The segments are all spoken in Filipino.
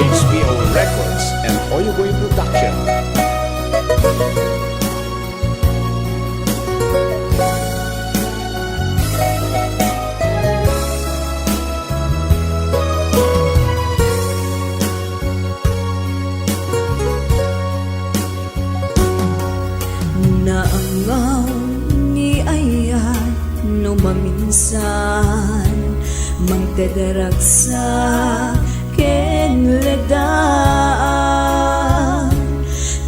HBO Records and Oyugoy Production. Naangaw ni ayan no maminsan magdadarag sa kenledan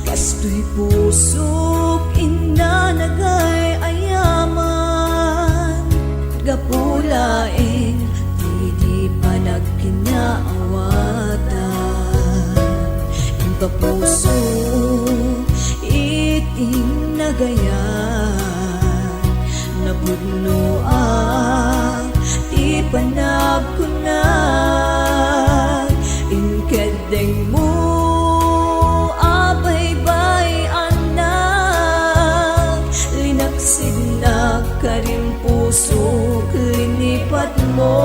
kastoy pusok inanagay ayaman gapulaeng di pa nagkinaawatan impa puso iting nagayan nabudnoan di panagkunag inkadeng mo abay-bay anak linaksid na ka rin puso linipat mo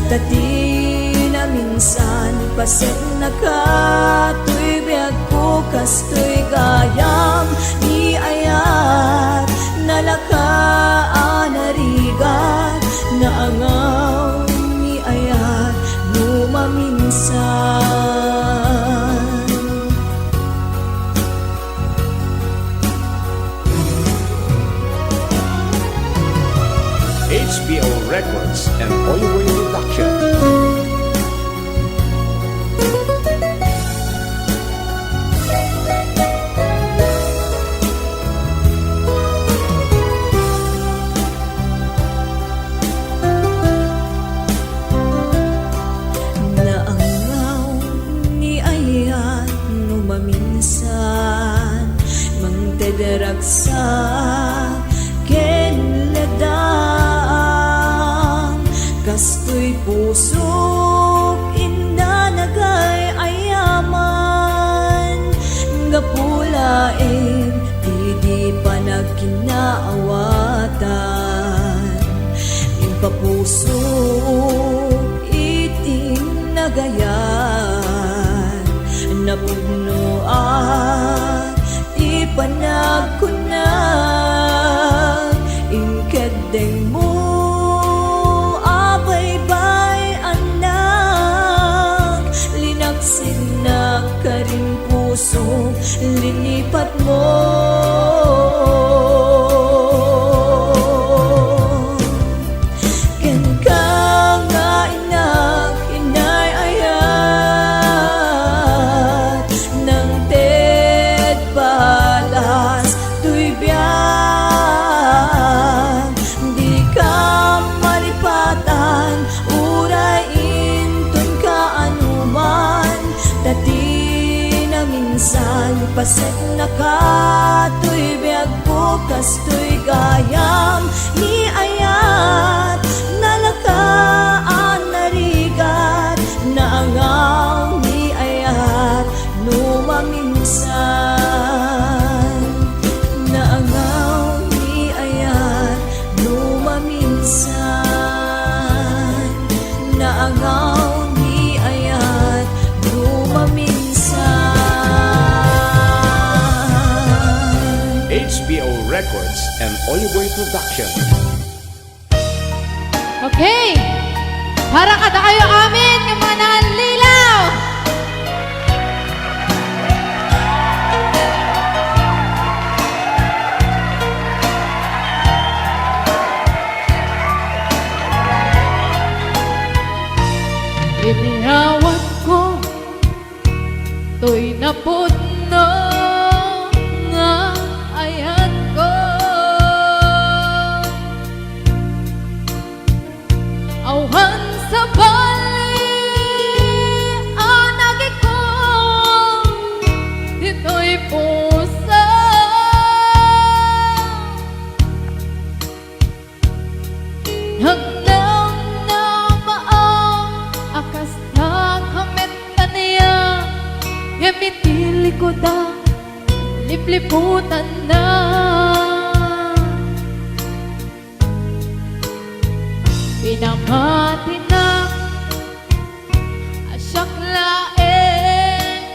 tati na minsan paset na ka tuy biag ko kastoy gayam ni ayat nalakaan narigat na angaw ni ayat lumaminsan HBO Records and Oyugoy Production. Naangaw ni ayan no maminsan magdadarag sa kenledan kastoy pusok inanagay ayaman gapulaeng di pa nagkinaawatan impa pusok iting nagayan nabudnoan di pa nagkunag inkadeng mo na ka rin puso linipat mo ken ka nga inak inay ayat ng ted balas tuy biyag di ka malipatan uray intun ka anuman dati na minsan paset na ka tuy biag bukas tuy gayam ni ayat nalakaan narigat na angaw ni ayat lumaminsan na angaw ni ayat lumaminsan na angaw ni ayat HBO Records and Oyugoy Production. Okay, para kada kayo amin yung mga nanlilaw. Inihawat ko to'y napudno nga ayat ko auhan sa bali anagi ko dito'y pusa Hanggang na maang akas na kamit ka niya, yamitili ko da lipliputan na. Pinamati na asyak laeng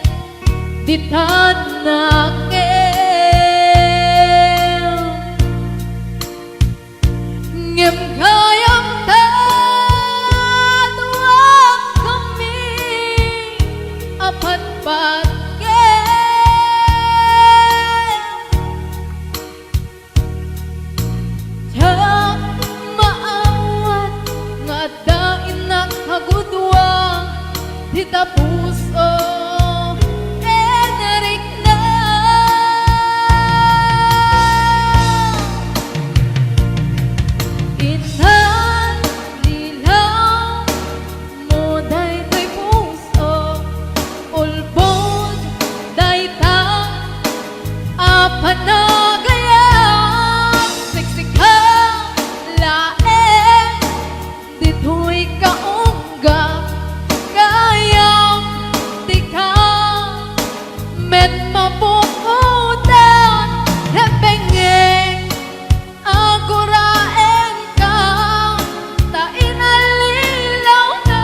di tanakel ngem kayang tatuak kami apat Tita puso Enric na Inan lilang mo daytoy puso ulbod daytang apanagayang siksika laeng ditoy kaungga mabukutan hepengeng aguraen ka tainalilaw na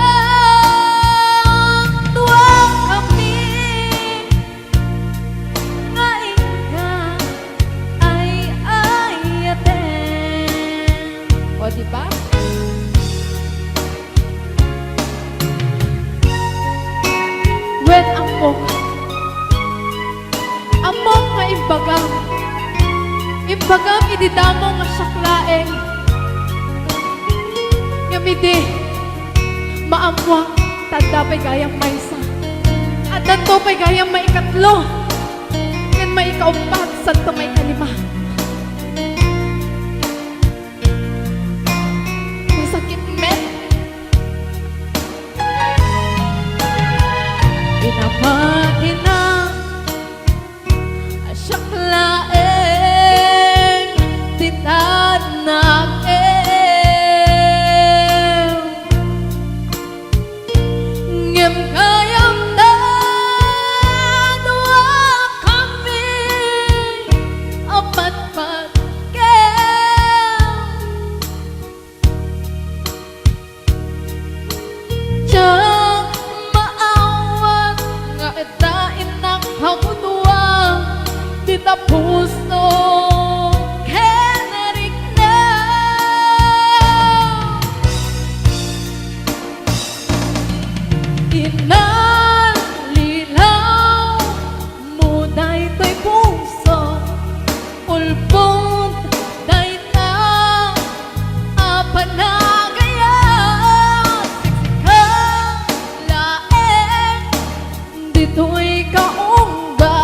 tuwang kami nga ika ay ayaten. O diba? When among nga imbagam ididamo nga saklaeng yamidi maamwang tanda pa'y gayang maysa at danto pa'y gayang maikatlo yan maikaumpat santo may kalima masakit met pinapati na laeng titanakel ngem kayang tadwa kami apat Tiyang maawat nga etain ng hagudwa Tita puso Enric na Inalilaw mo daytoy puso ulbod daytang apanagayang siksika laeng ditoy kaungga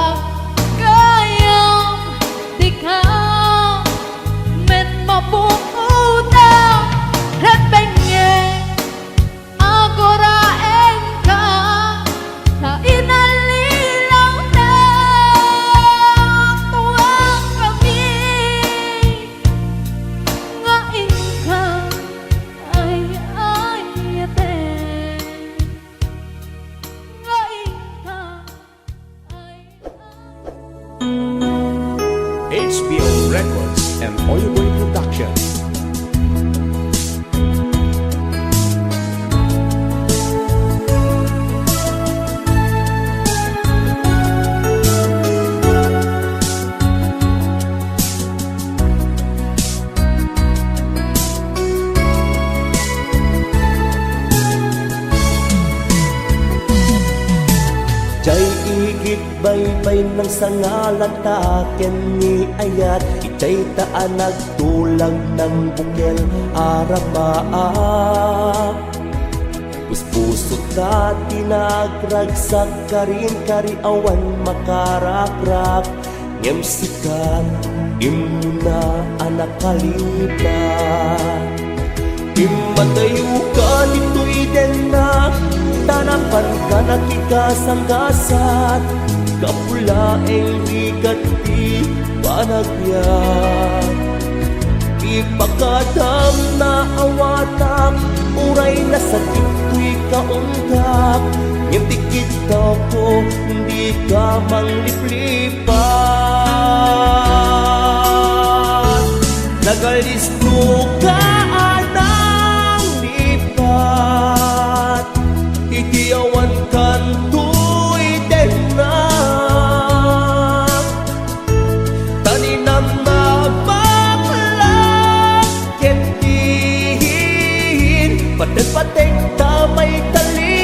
HBO Records and Oyuboy Productions. Jay igit baybay ng sangalan taken ni ayat Itay taan nagtulang ng bukel arabaa Puspusot na tinagragsak karin kariawan makarakrak Ngem sikat imuna anak kalipat Imatayo ka dito'y denak Tanapan ka nakikasanggasat Kapulaeng rigat di panagyak ipakadam na awatak, uray na sakit ko'y kaundak. Ngem tikit daw ko, hindi ka mangliplipat. Nagalisto ka anang lipat, itiyawan kan to'y denak. Taninam na baklang ketihin, pateng-pateng tamay talibing.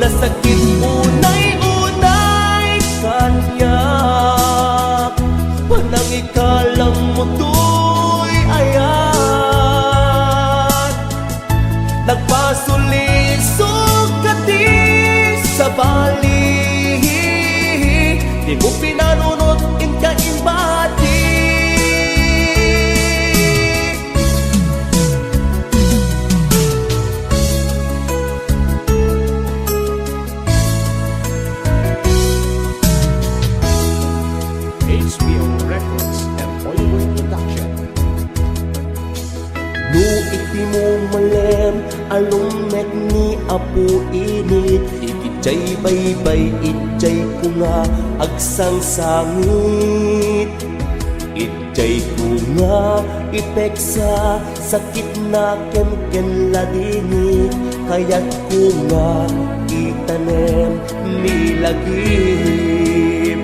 Nasakit unay-unay kanyak, panang ikalang mo to'y ayan. Nagpasulisog ka di sa bali, di mo pinanunod in kaimbati. HBO Records and Oliver Production. No iti mo malem, alumek ni apo init. Ikitjay baybay, itjay ko nga agsang sangit. Itjay ko nga ipeksa, sakit na ken ladingit. Kaya't ko nga itanem nilagim.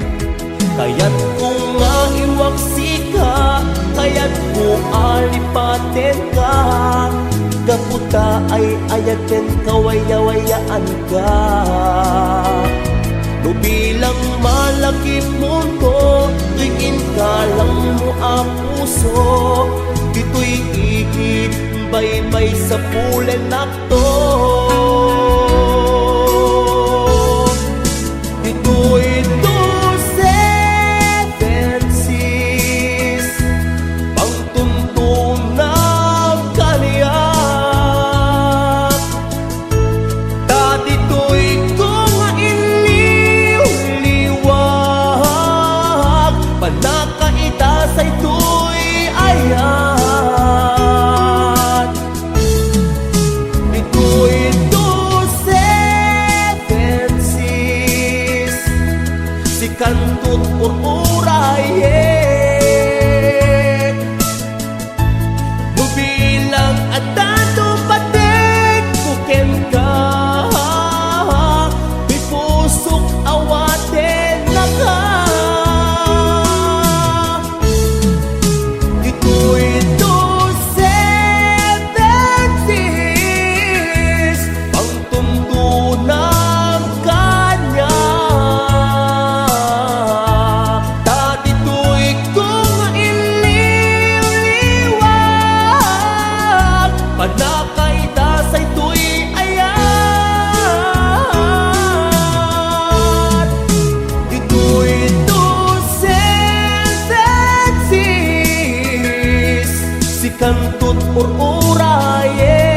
Kaya't ko nga iwaksika, kaya't ko alipaten ka. Kaputa ay ayaten kawaya-wayaan ka. No bilang malaki mundo, tuwing kalang mo ang puso. Dito'y igit, baybay sa pulen nakto. Dito'y panakaidasay to'y ayan. Dito'y 276, si kantut uraye. Nubilang at dato patik kuken ka, bipusok awaten na ka. Panakaidasay to'y ayan. Dito'y 276, si kantut uraye.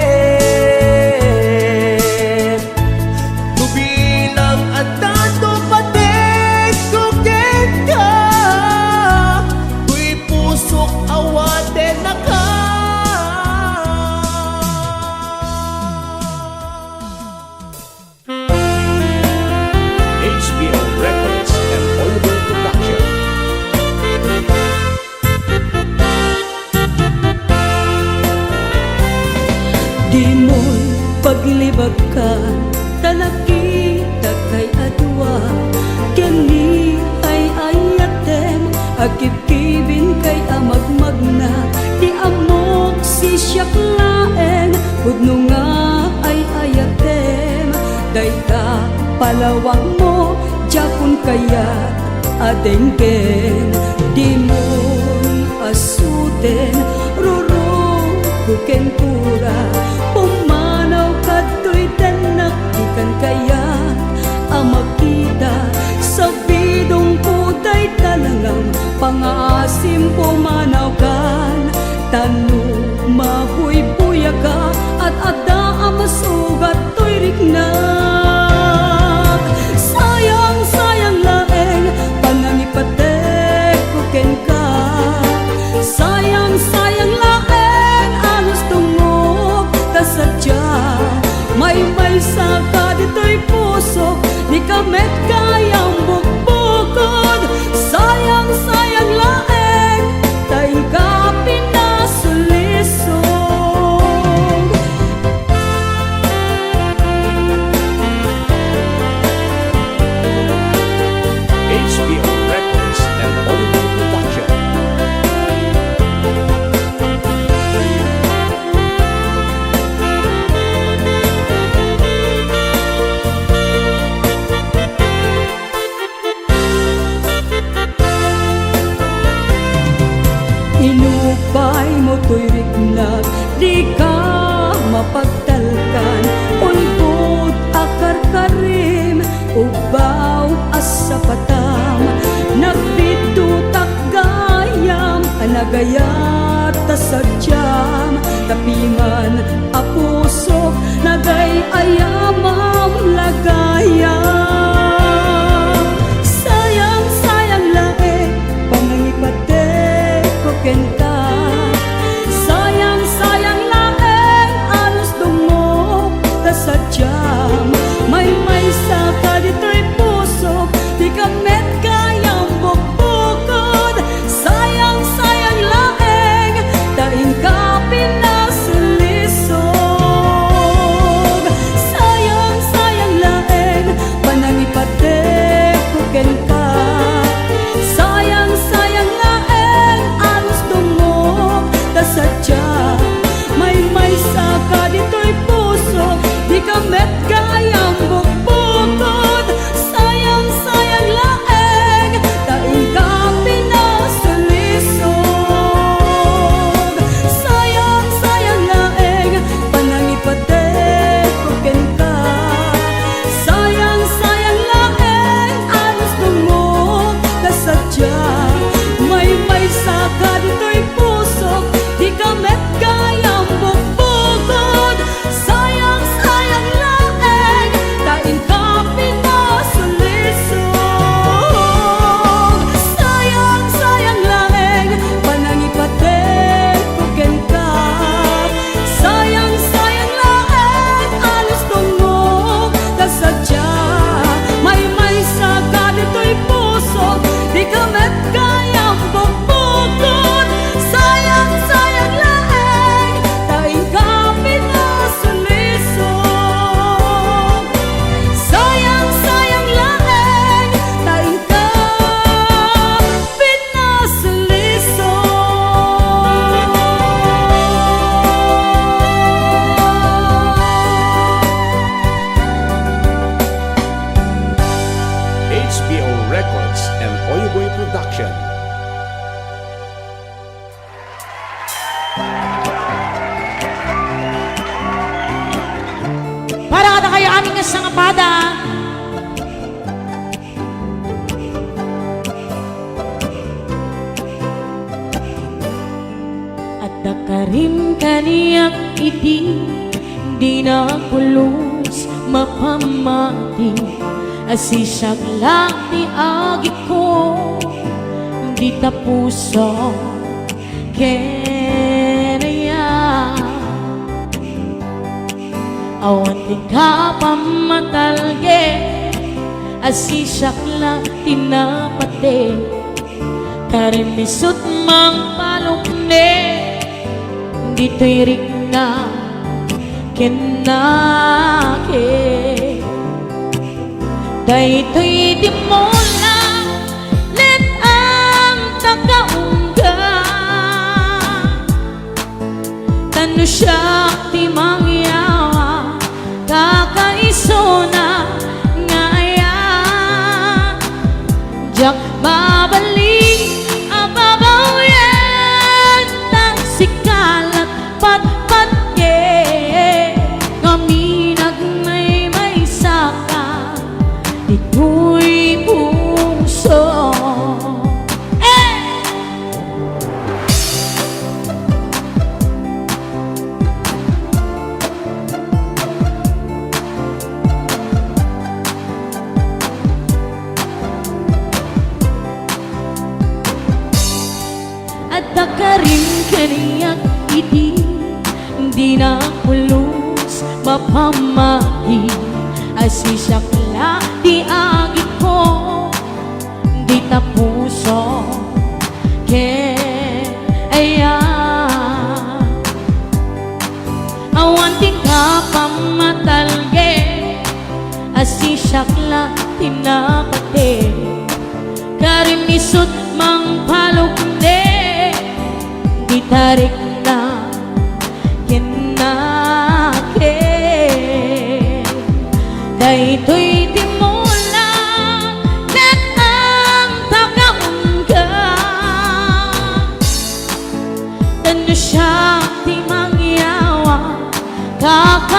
Nubilang at dato patik kuken ka, to'y pusok awaten na ka. HBO Records and Oliver Production. Di mo'y paglibag ka, talakita kay adwa. Kani ay ayatem, agkibkibin kay amagmagna. Di amok si siyak laeng, hudno nga ay ayatem. Dayta palawang mo, jakun kaya adenggen. Di mo'y asuten, rurong kuken kura. Pumanaw ka to'y danak, ikan kaya amakita. Sa bidong putay talangang, pangasim pumanaw kan. Tanu mabuy-buya ka, at ada amasugat to'y riknak. Sayang-sayang laeng, panangipaten Sabay mo to'y rignag, di ka mapagtalkan. Ulbod akar karim, ubaw asa patam. Nagbidutak gayam, anagayat ta sadyam. Tapiman a pusok, nagay ayamam lagayam. Sayang, sayang lae, pangangipate ko ken ka. Sayang, sayang laeng anos dumok ta sadyam. May sa ka dito'y pusok, di ka met kayang bukbukod. Sayang, sayang laeng, daing ka pinasulisog. Sayang, sayang laeng, panangipate ko ken ka. Sayang, sayang laeng, anos dumok ta sadya. May sa ka dito'y pusok, di ka met kayang bukbukod. Sayang, sayang laeng, daing ka pinasulisog. Sayang, sayang laeng, panangipate ko ken ka. Sayang, sayang laeng, anos dumok ta sadya. May sa ka dito'y pusok, di ka met kayang bukbukod. Sayang, sayang laeng, daing ka pinasulisog. Sayang, sayang laeng, panangipate ko ken ka. Sayang, sayang laeng, alos dumok ta sadya. May sa ka dito'y pusok, di ka met kayang bukbukod. Sayang, sayang laeng, daing ka pinasulisog. Sayang, sayang laeng, daing ka pinasulisog. HBO Records and Oyuboy Production. Para kada kayo aming kasangapada. At nakarim kaniyak iti, di na pulos mapamati. Asisyak lang ni agi ko, di tapuso kenaya. Awan di ka pamatalge, asisyak lang tinapate. Karimisot mang palukne, dito'y rigna kenake. Daytoy di mo lang let ang tagaungga. Tano siya di mangyawa, kakaiso na ngaya. Jak babalik ababaw yan, tang sikalat pat-patke. Kami nagmay saka, dito'y puso. At nakarim kaniyak iti, di na pulos mapamahi. Asisyak lang di agi ko, di tapuso kaya. Awan di ka pamatalge, asisyak lang tinapate. Karimisot mang palukne, di tarik na kinake. Daytoy di mo lang let ang tagaungga.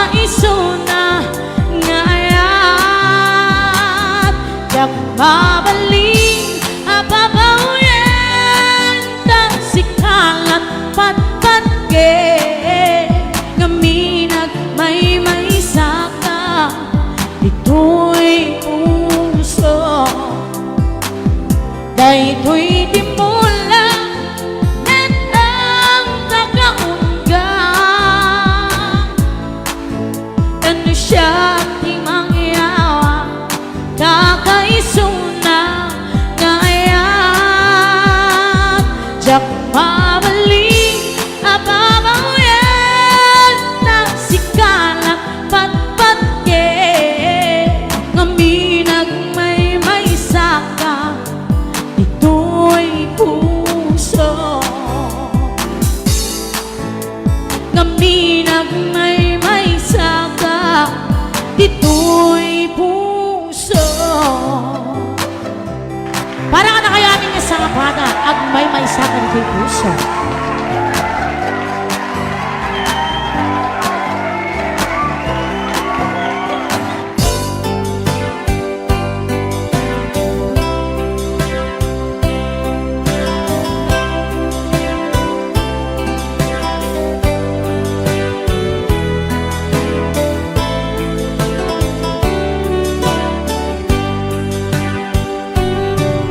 maisuna ngayat yak mabaling ababawen ta sikalat patpat ge ngaminag may saka dito'y puso daytoy di mo lang net ang tagaungga ano siya di mangyawa kakaisuna ngayat jak pabalik ababawen na sikalak patpat ke ngaminag may saka dito'y puso ngaminag may saka dito'y puso. Para ka na kaya niya sa kapana ag may saka dito'y puso.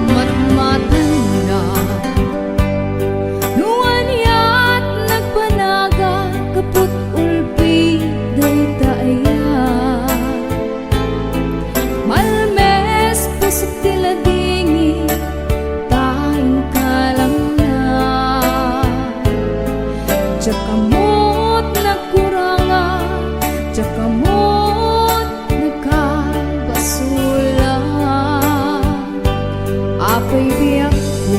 Matmatan na nuwan yat nagpanaga kaput ulpi day taaya malmes pasok tila dingi tayong kalam na jakamot nagkuranga jakamot nagkabasula apay biyak ko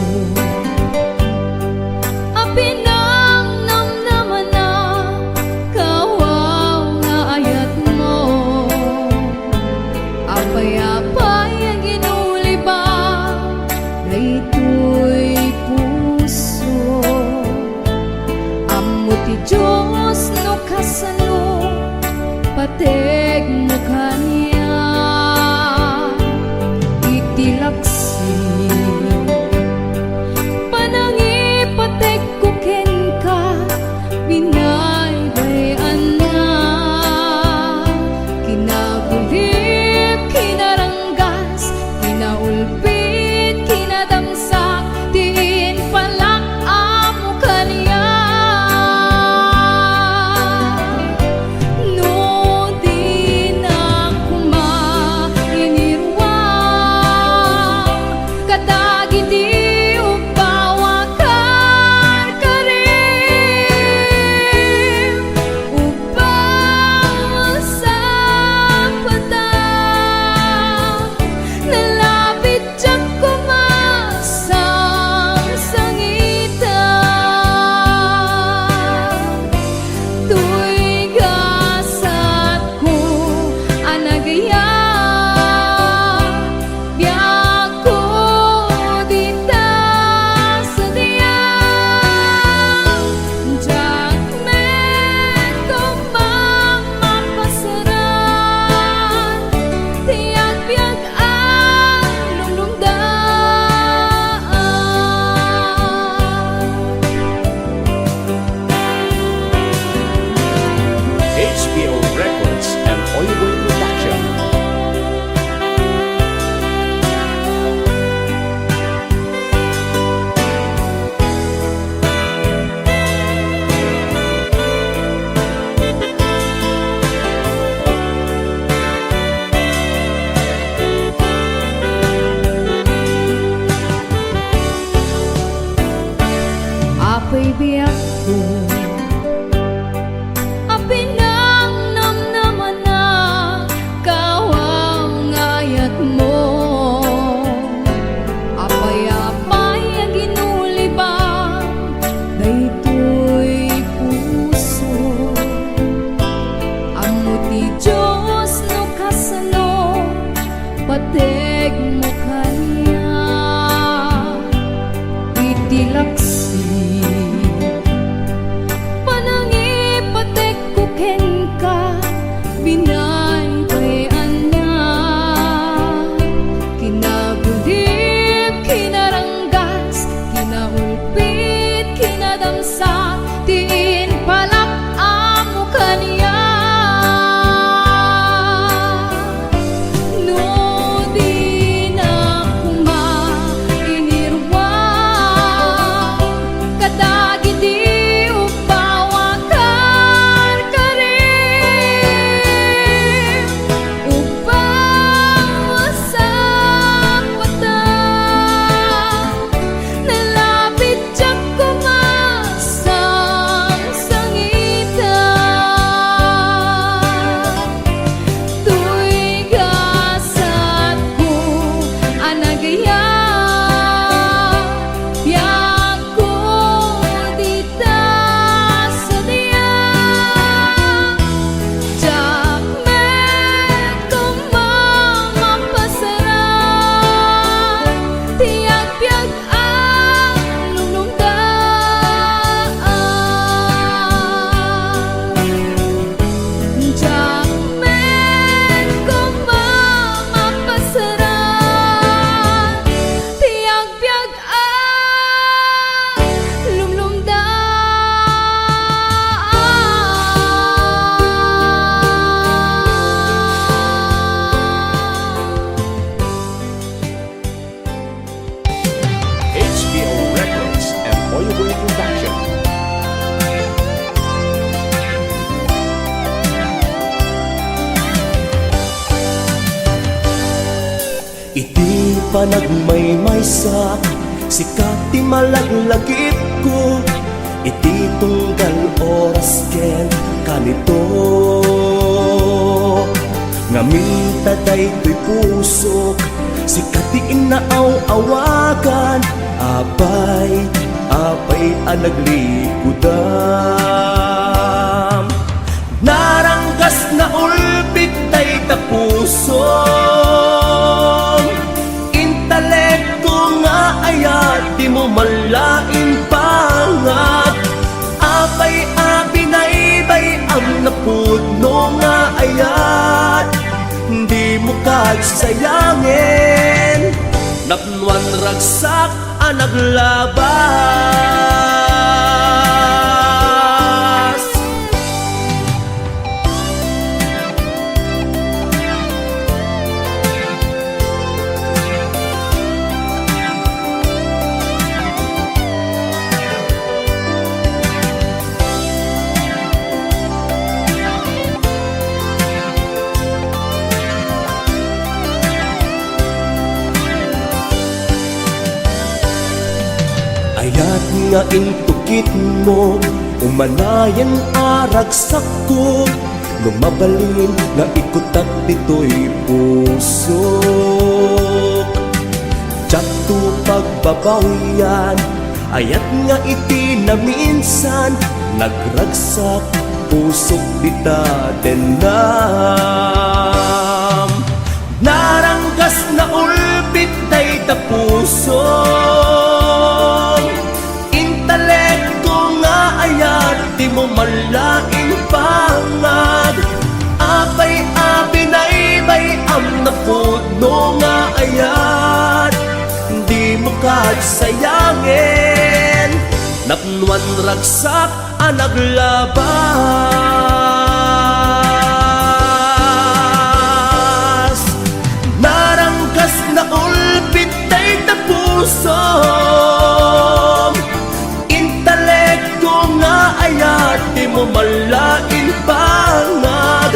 apinang namnaman na kawaw nga ayat mo apay ang ginuli ba daytoy puso amo ti Diyos no kasano pateg mo kanya itilaksi panangipatek ko ken ka binaybayan na kinagulip kinaranggas kinaulpit kinadamsak diin palak amo kanya no di na kumainirwang kadagi di upawakan karim upang sapatan nalapit jak kumasang sangitan tuy gasat ko anagaya biyak ko dita sa diyang jak met ko mamapasaran tiyak biyak ang lulungdaan. HBO Records and Oyeboy Production. Apay biyak ko apinang namnaman na kawaw ngayat mo apay ang ginuli ba daytoy puso amo ti Diyos no kasano pateg mo kanya itilaksi panangipatek ko ken ka panagmaymaysak, sikat ti malaglagip ko, iti tunggal oras ken kanito. Ngamin taday to'y pusok, sikat ti inaaw-awagan, apay anaglikudan. Naranggas na ulpit tay tapuso, intelekto nga ayat di mo malain pangat, apay abinaybay ang napudno nga ayat, di mo kagsayangin, napnuan ragsak ang naglabas. Ayat nga intukit mo, umanayan aragsak ko, lumabalin nga ikutak dito'y pusok. Tiyakto pagbabawian, ayat nga iti na minsan, nagragsak pusok dita denam. Naranggas na ulpit day ta puso, di mo malaing pangad, apay abinaybay ang napudno nga ayat, di mo kagsayangin, napnuan ragsak ang naglabas. Naranggas na ulpit tay na puso, ayat di mo malain pangad,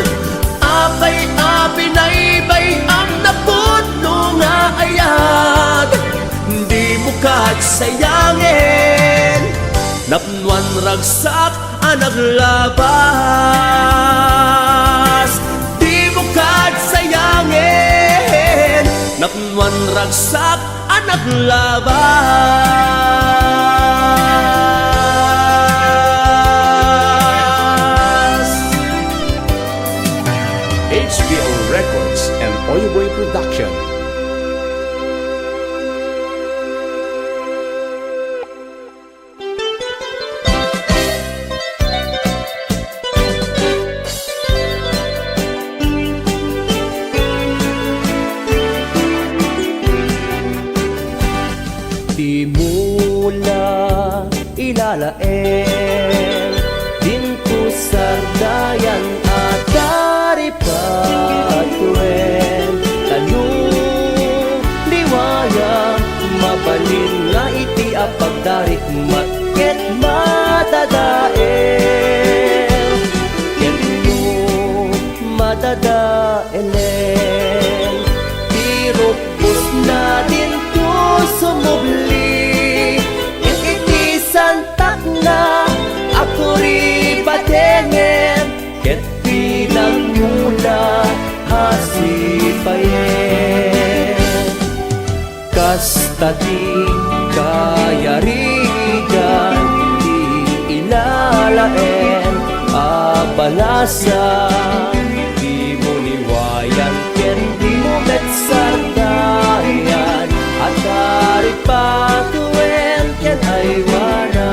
apay abinaybay ang napudno nga ayat, di mo kagsayangin, napnuan ragsak ang naglabas. Di mo kagsayangin, napnuan ragsak ang naglabas. HBO Records and Oyoboy Production. Di mula ilalaeng, dinto sardayan at daripatuen, tanong liwayang mabalin nga iti apagdarit matket matadaen, kenyo matadaelen, tirupos na din to sumubli, yung iti santak na ako ri patengen, ket bilang mula hasipayen. Kasta di kayarigan, di ilalaen, abalasa, di mo liwayan, ken di mo metsardayan, at karipatuen ken ay wanan.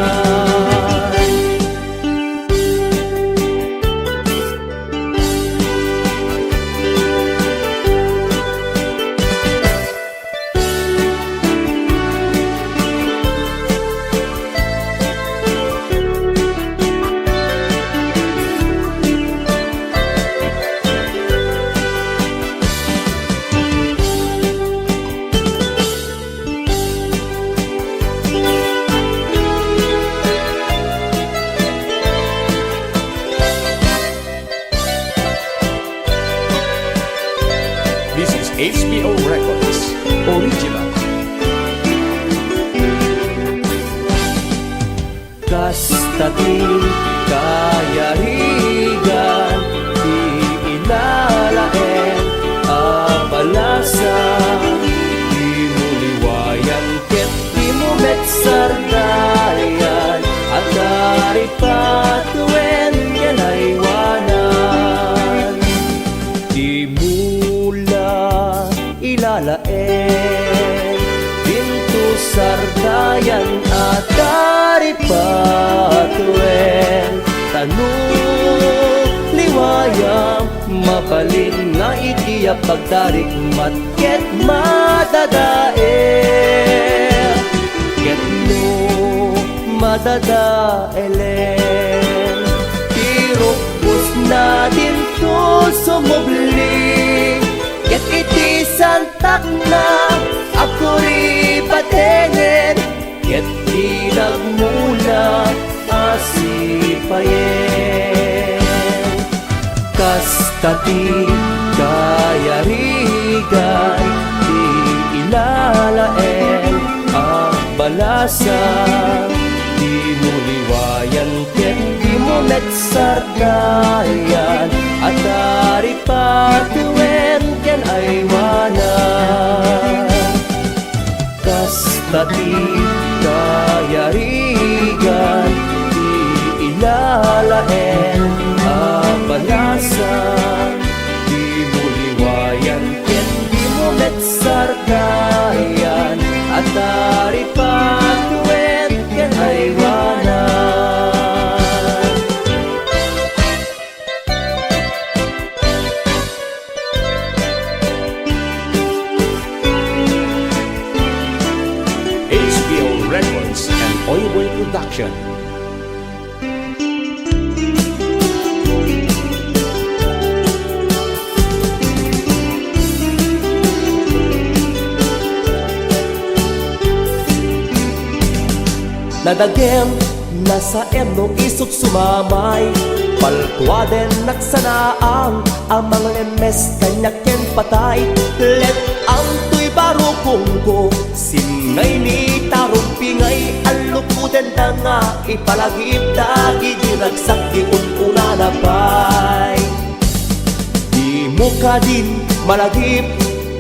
Kastati kayarigan di ilalaen apalasa di muliwayan ket di mo metsardayan at dari patuen yan aywanan di mula ilalaen pintu sardayan at dari patuen tanong liwayang mabalin nga ikiya pagdarik matket madadael ket no madadaelen tirupos na din to sumubli ket iti santak na ako ri patengen ket di nagmula asipayen kastati kayarigan di ilalaen ang balasa di mo liwayan ket di mo metsardayan at dari patuen ken aywanan kastati kayarigan di ilalaen abalasa di mo liwayan ken di mo metsardayan at dari patuen ken aywanan HBO Records and Oyoboy Production. Nadagem nasa emno isok sumamay paltuaden nagsanaang amang lemes kanyaken patay let ang tuy barukong ko singay ni tarumpingay alukuden na nga ipalagip dagi diragsak di ununa na pay di mo ka din malagip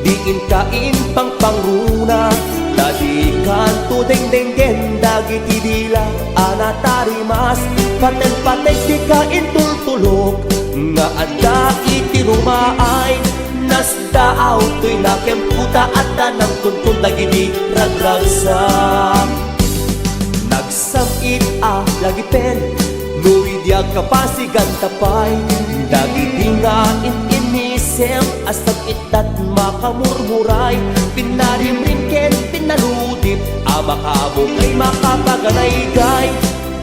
diin kain pang pangruna dadi kanto deng-denggen dagiti dila anatarimas paten-paten di kain tultulok nga adda iti rumaay nasdaaw to'y nakemputa at tanang tuntun dagiti ragragsa nagsamit lagi pen nuidya kapasigan tapay dagiti nga inisem asag itat makamurmuray pinarimrinken pinaludip amakabo kay makapaganay-gay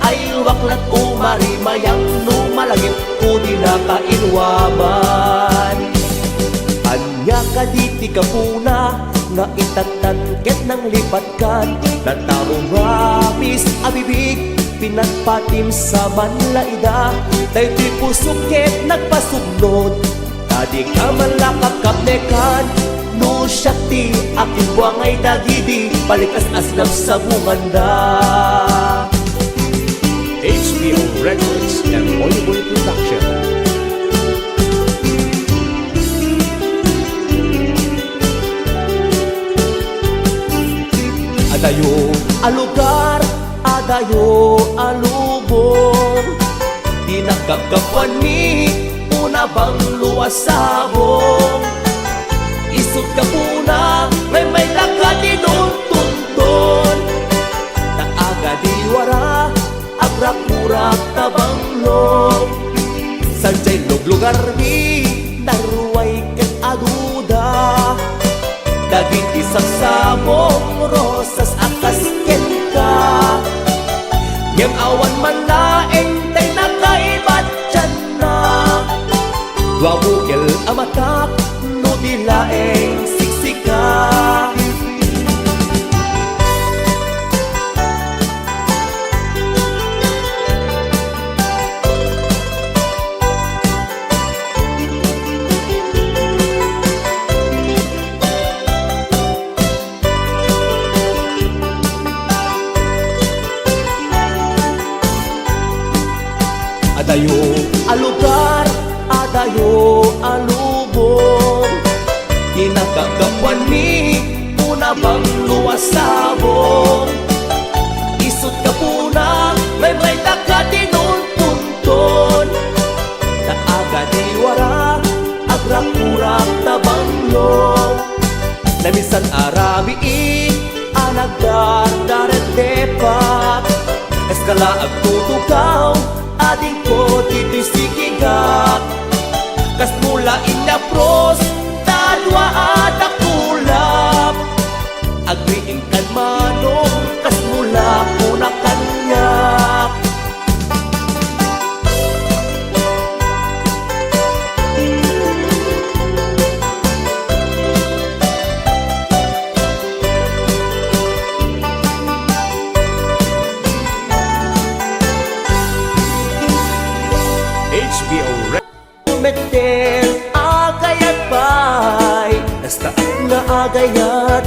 ay waklat umarimayang numalagip kudi nakainwaman anya kaditi kapuna nga itatangket ng lipatkan natarong rapis abibig pinatpatim sa manlaida daytoy pusuket nagpasugnod tadi ka man lakakapnekan no syakti aking buangay dagidi balikas aslap sa bunganda HBO Records and Oyoboy Production. Adayo alugar, adayo alubong di nakakapuan ni una bang luwasabong isot ka muna may lakadinuntunton naaga diwara agrakurak tabanglong sanjay luglugar mi naruway ket aduda daging isang sabong rosas akas ken ka ngem awan man laeng tay nakaibat dyan na dua bukil amatak no dilaeng siksika Adayo alugar, adayo alubong, kinakagapuan mi una bang luwasabong. Isot ka puna, may takatinun punton, na aga diwara, agrak-urak na banglong. Namisan arabiin, anagdar daretepak, eskala agtutukaw, ading ko dito'y sikigak. Kas mula inapros, tadwa at akulap, agriing kan manong, kas mula kuna kanyak. HBO Records. Meter agayat bay, nasta nga agayat,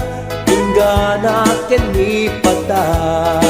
tingga na ken mi patay.